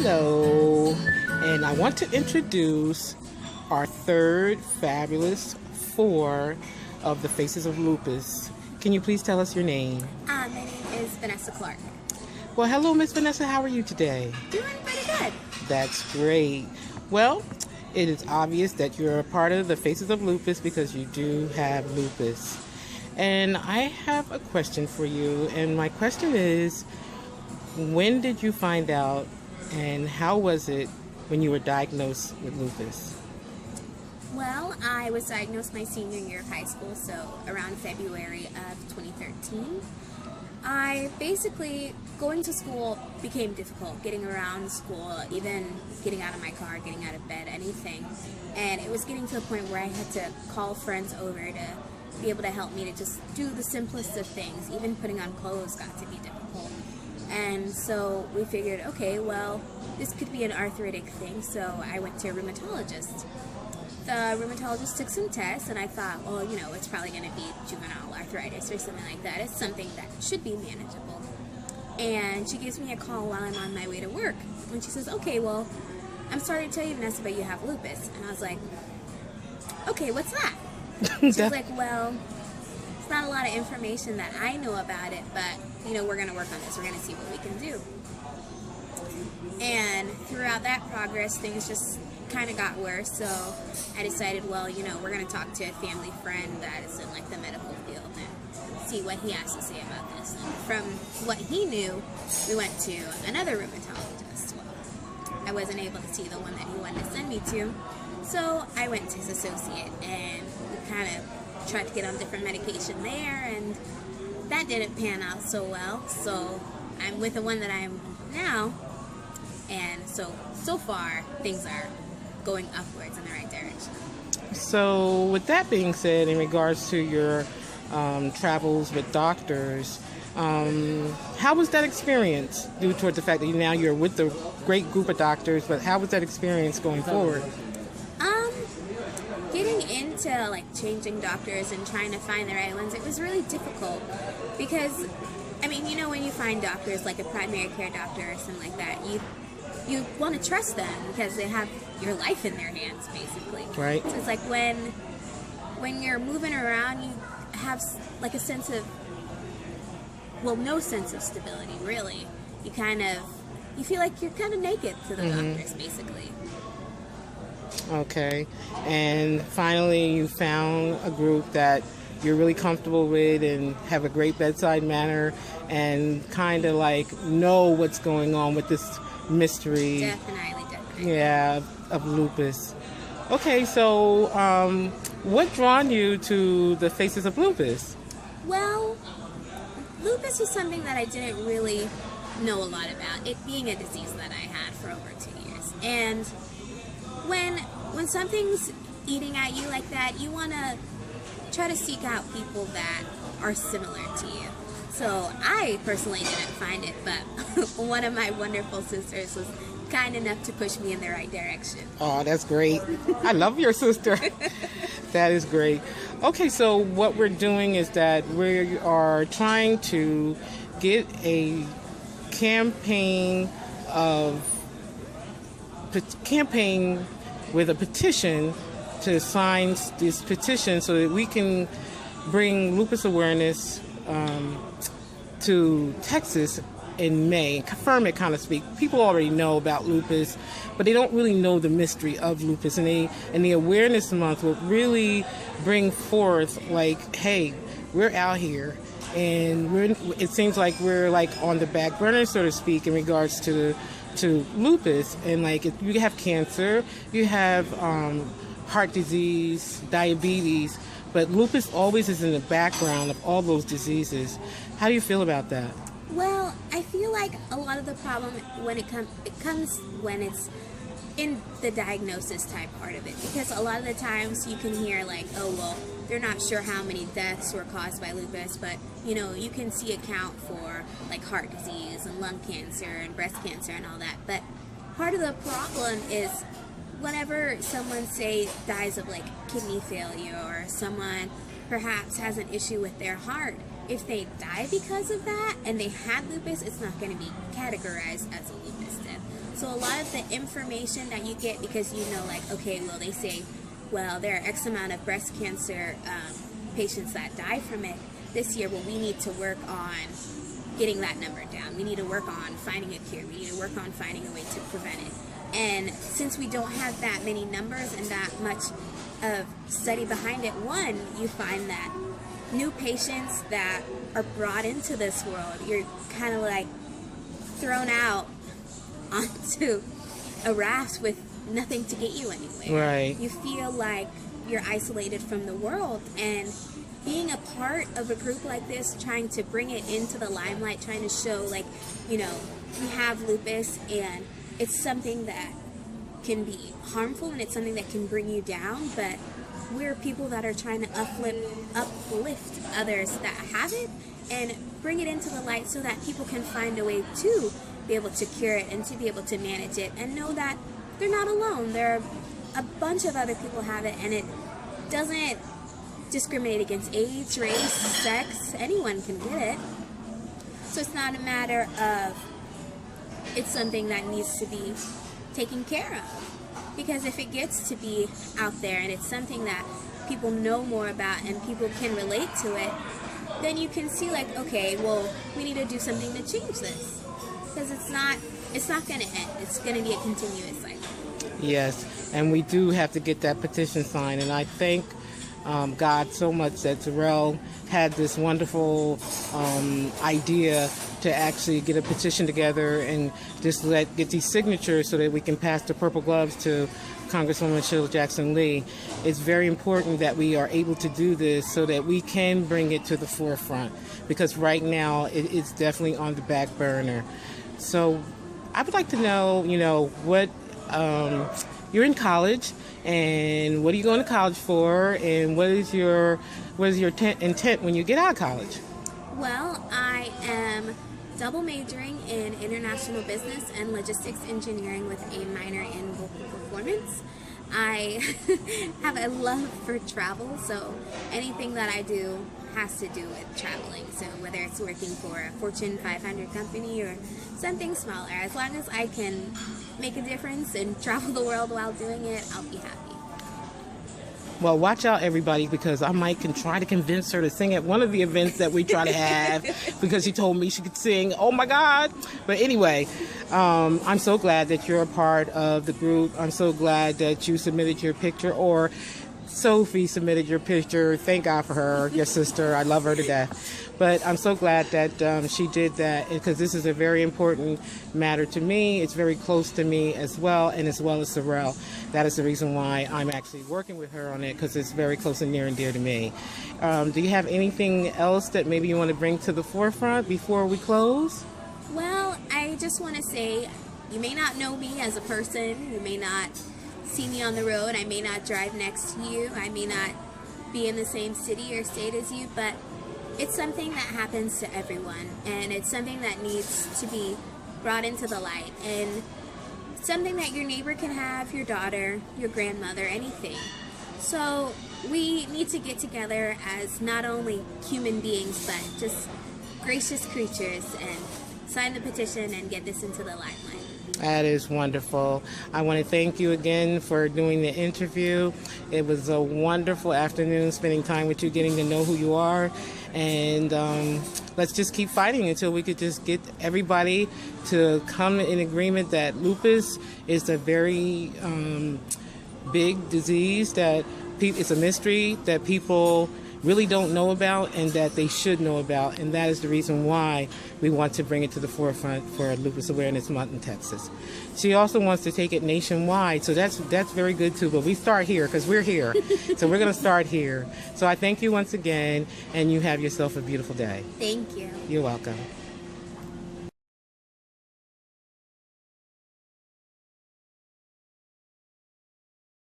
Hello, and I want to introduce our third fabulous four of the Faces of Lupus. Can you please tell us your name? My name is Venessa Clark. Well, hello, Miss Venessa. How are you today? Doing pretty good. That's great. Well, it is obvious that you're a part of the Faces of Lupus because you do have lupus. And I have a question for you, and my question is, when did you find out and how was it when you were diagnosed with lupus? Well, I was diagnosed my senior year of high school, so around February of 2013. Going to school became difficult, getting around school, even getting out of my car, getting out of bed, anything. And it was getting to a point where I had to call friends over to be able to help me to just do the simplest of things. Even putting on clothes got to be difficult. And so we figured, okay, well, this could be an arthritic thing, so I went to a rheumatologist. The rheumatologist took some tests, and I thought, well, you know, it's probably going to be juvenile arthritis or something like that. It's something that should be manageable. And she gives me a call while I'm on my way to work, and she says, okay, well, I'm sorry to tell you, Venessa, but you have lupus. And I was like, okay, what's that? She's like, well, it's not a lot of information that I know about it, but, you know, we're going to work on this. We're going to see what we can do. And throughout that progress, things just kind of got worse, so I decided, well, you know, we're going to talk to a family friend that is in, like, the medical field and see what he has to say about this. And from what he knew, we went to another rheumatologist. Well, I wasn't able to see the one that he wanted to send me to, so I went to his associate, and we kind of tried to get on different medication there, and that didn't pan out so well, so I'm with the one that I'm now, and so far, things are going upwards in the right direction. So with that being said, in regards to your travels with doctors, how was that experience due toward the fact that now you're with a great group of doctors, but how was that experience going forward? Getting into like changing doctors and trying to find the right ones, it was really difficult because, I mean, you know, when you find doctors like a primary care doctor or something like that, you want to trust them because they have your life in their hands, basically. Right. So it's like when you're moving around, you have like a sense of, well, no sense of stability, really. You feel like you're kind of naked to the doctors, basically. Okay. And finally, you found a group that you're really comfortable with and have a great bedside manner and kind of like know what's going on with this mystery. Definitely. Yeah, of lupus. Okay, so what drawn you to the Faces of Lupus? Well, lupus was something that I didn't really know a lot about, it being a disease that I had for over 2 years. And when something's eating at you like that, you want to try to seek out people that are similar to you. So I personally didn't find it, but one of my wonderful sisters was kind enough to push me in the right direction. Oh, that's great. I love your sister. That is great. Okay, so what we're doing is that we are trying to get a campaign with a petition to sign this petition so that we can bring Lupus Awareness to Texas in May, confirm it, kind of speak. People already know about lupus, but they don't really know the mystery of lupus, and the Awareness Month will really bring forth, like, hey, we're out here, and it seems like we're like on the back burner, so to speak, in regards to lupus. And like, if you have cancer, you have heart disease, diabetes, but lupus always is in the background of all those diseases. How do you feel about that? Well, I feel like a lot of the problem when it comes when it's in the diagnosis type part of it, because a lot of the times you can hear like, oh, well, they're not sure how many deaths were caused by lupus, but you know, you can see account for like heart disease and lung cancer and breast cancer and all that. But part of the problem is whenever someone, say, dies of like kidney failure, or someone perhaps has an issue with their heart, if they die because of that and they had lupus, it's not going to be categorized as a lupus death. So a lot of the information that you get, because you know, like, okay, well, they say, well, there are X amount of breast cancer patients that die from it this year. Well, we need to work on getting that number down. We need to work on finding a cure. We need to work on finding a way to prevent it. And since we don't have that many numbers and that much of study behind it, one, you find that new patients that are brought into this world, you're kind of like thrown out onto a raft with nothing to get you anywhere. Right. You feel like you're isolated from the world, and being a part of a group like this, trying to bring it into the limelight, trying to show, like, you know, we have lupus and it's something that can be harmful and it's something that can bring you down, but we're people that are trying to uplift others that have it and bring it into the light so that people can find a way to be able to cure it and to be able to manage it and know that they're not alone. There are a bunch of other people have it, and it doesn't discriminate against age, race, sex. Anyone can get it. So it's not a matter of, it's something that needs to be taken care of. Because if it gets to be out there and it's something that people know more about and people can relate to it, then you can see, like, okay, well, we need to do something to change this. Because it's not going to end. It's going to be a continuous cycle. Yes, and we do have to get that petition signed. And I thank God so much that Terrell had this wonderful idea to actually get a petition together and just get these signatures so that we can pass the purple gloves to Congresswoman Sheila Jackson Lee. It's very important that we are able to do this so that we can bring it to the forefront, because right now it's definitely on the back burner. So I would like to know, you know, what you're in college, and what are you going to college for, and what is your intent when you get out of college? Well, I am double majoring in international business and logistics engineering with a minor in vocal performance. I have a love for travel, so anything that I do has to do with traveling. So whether it's working for a Fortune 500 company or something smaller, as long as I can make a difference and travel the world while doing it, I'll be happy. Well, watch out, everybody, because I might try to convince her to sing at one of the events that we try to have, because she told me she could sing. Oh, my God. But anyway, I'm so glad that you're a part of the group. I'm so glad that you submitted your picture, or Sophie submitted your picture. Thank God for her, your sister. I love her to death. But I'm so glad that she did that, because this is a very important matter to me. It's very close to me as well, and as well as Sorrel. That is the reason why I'm actually working with her on it, because it's very close and near and dear to me. Do you have anything else that maybe you want to bring to the forefront before we close? Well, I just want to say, you may not know me as a person. You may not see me on the road. I may not drive next to you. I may not be in the same city or state as you, but it's something that happens to everyone, and it's something that needs to be brought into the light, and something that your neighbor can have, your daughter, your grandmother, anything. So we need to get together as not only human beings, but just gracious creatures, and sign the petition and get this into the limelight. That is wonderful. I want to thank you again for doing the interview. It was a wonderful afternoon spending time with you, getting to know who you are. And let's just keep fighting until we could just get everybody to come in agreement that lupus is a very big disease, that it's a mystery that people really don't know about and that they should know about, and that is the reason why we want to bring it to the forefront for Lupus Awareness Month in Texas. She also wants to take it nationwide, so that's very good too, but we start here because we're here. So we're going to start here. So I thank you once again, and you have yourself a beautiful day. Thank you. You're welcome.